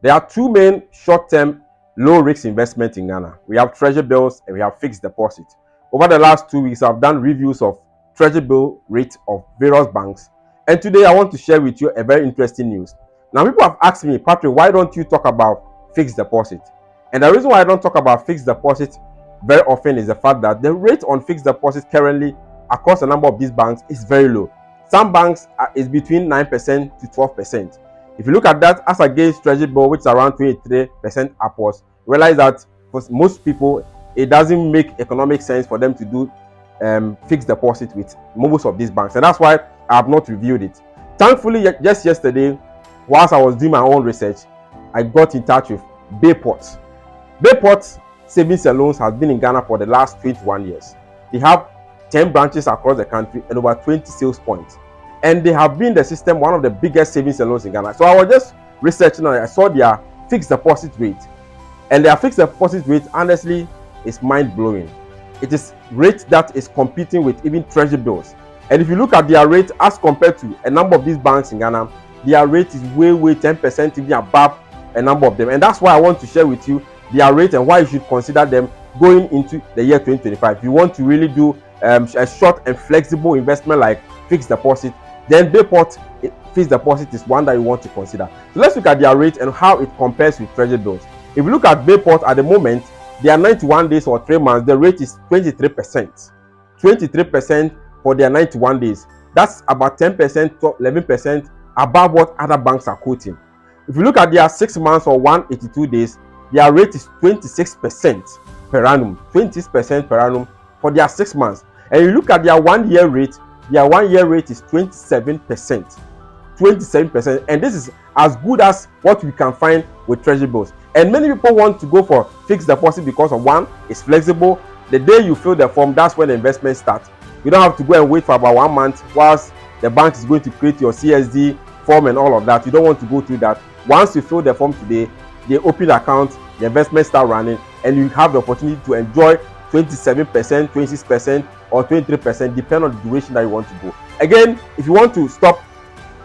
There are two main short-term low-risk investments in Ghana. We have treasury bills and we have fixed deposit. Over the last 2 weeks, I've done reviews of treasury bill rates of various banks. And today I want to share with you a very interesting news. Now, people have asked me, Patrick, why don't you talk about fixed deposit? And the reason why I don't talk about fixed deposit very often is the fact that the rate on fixed deposit currently across a number of these banks is very low. Some banks is between 9% to 12%. If you look at that as against treasury bill, which is around 23% upwards, realize that for most people, it doesn't make economic sense for them to do fixed deposit with most of these banks. And that's why I have not reviewed it. Thankfully, just yesterday, whilst I was doing my own research, I got in touch with Bayport. Bayport Savings and Loans has been in Ghana for the last 21 years. They have 10 branches across the country and over 20 sales points. And they have been the system one of the biggest savings and loans in Ghana. So I was just researching and I saw their fixed deposit rate. And their fixed deposit rate, honestly, is mind-blowing. It is rate that is competing with even treasury bills. And if you look at their rate as compared to a number of these banks in Ghana, their rate is way 10% even above a number of them. And that's why I want to share with you their rate and why you should consider them going into the year 2025. If you want to really do a short and flexible investment like fixed deposit, then Bayport fixed deposit is one that you want to consider. So let's look at their rate and how it compares with treasury bills. If you look at Bayport at the moment, their 91 days or 3 months, the rate is 23%. 23% for their 91 days. That's about 10% to 11% above what other banks are quoting. If you look at their 6 months or 182 days, their rate is 26% per annum. 26% per annum for their 6 months. And you look at their 1 year rate, their 1 year rate is 27%. 27%. And this is as good as what we can find with treasury bills. And many people want to go for fixed deposit because of one, it's flexible. The day you fill the form, that's when the investment starts. You don't have to go and wait for about 1 month whilst the bank is going to create your CSD form and all of that. You don't want to go through that. Once you fill the form today, they open the account, the investment start running, and you have the opportunity to enjoy 27%, 26%, or 23%, depending on the duration that you want to go. Again, if you want to stop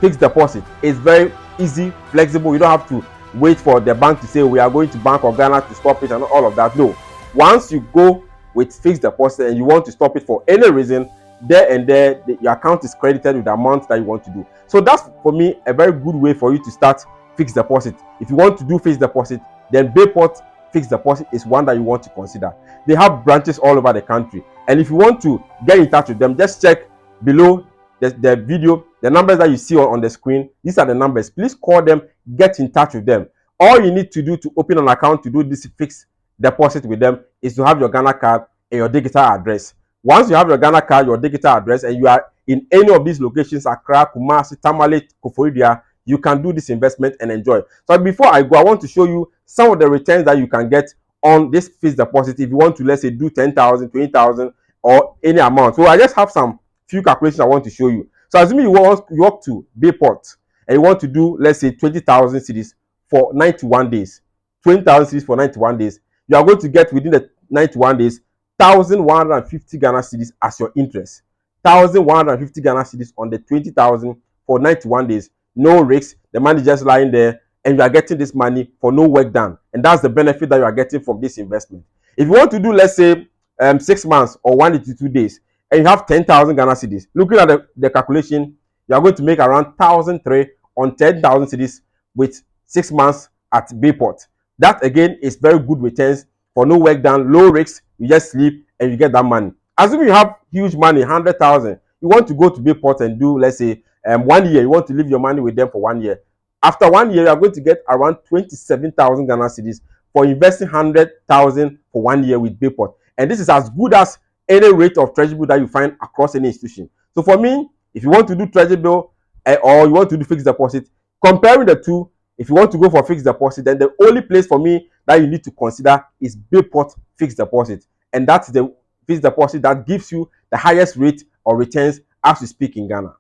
fixed deposit, it's very easy, flexible. You don't have to wait for the bank to say we are going to Bank of Ghana to stop it and all of that. No. Once you go with fixed deposit and you want to stop it for any reason, there and there, your account is credited with the amount that you want to do. So that's, for me, a very good way for you to start fixed deposit. If you want to do fixed deposit, then Bayport fixed deposit is one that you want to consider. They have branches all over the country. And if you want to get in touch with them, just check below the video, the numbers that you see on the screen. These are the numbers. Please call them, get in touch with them. All you need to do to open an account to do this fixed deposit with them is to have your Ghana card and your digital address. Once you have your Ghana card, your digital address, and you are in any of these locations, Accra, Kumasi, Tamale, Koforidua, you can do this investment and enjoy. So before I go, I want to show you some of the returns that you can get on this fixed deposit if you want to, let's say, do 10,000, 20,000, or any amount. So I just have some few calculations I want to show you. So assuming you walk to Bayport and you want to do, let's say, 20,000 cedis for 91 days, 20,000 cedis for 91 days, you are going to get within the 91 days 1,150 Ghana cedis as your interest. 1,150 Ghana cedis on the 20,000 for 91 days. No risks, the money just lying there, and you are getting this money for no work done. And that's the benefit that you are getting from this investment. If you want to do, let's say, 6 months or 182 days, and you have 10,000 Ghana cedis, looking at the calculation, you are going to make around 1,003 on 10,000 cedis with 6 months at Bayport. That again is very good returns for no work done, low risks. You just sleep and you get that money. Assuming you have huge money, 100,000, you want to go to Bayport and do, let's say, 1 year. You want to leave your money with them for 1 year. After 1 year, you are going to get around 27,000 Ghana cedis for investing 100,000 for 1 year with Bayport. And this is as good as any rate of treasury bill that you find across any institution. So for me, if you want to do treasury bill or you want to do fixed deposit, comparing the two, if you want to go for fixed deposit, then the only place for me that you need to consider is Bayport fixed deposit. And that's the fixed deposit that gives you the highest rate or returns as we speak in Ghana.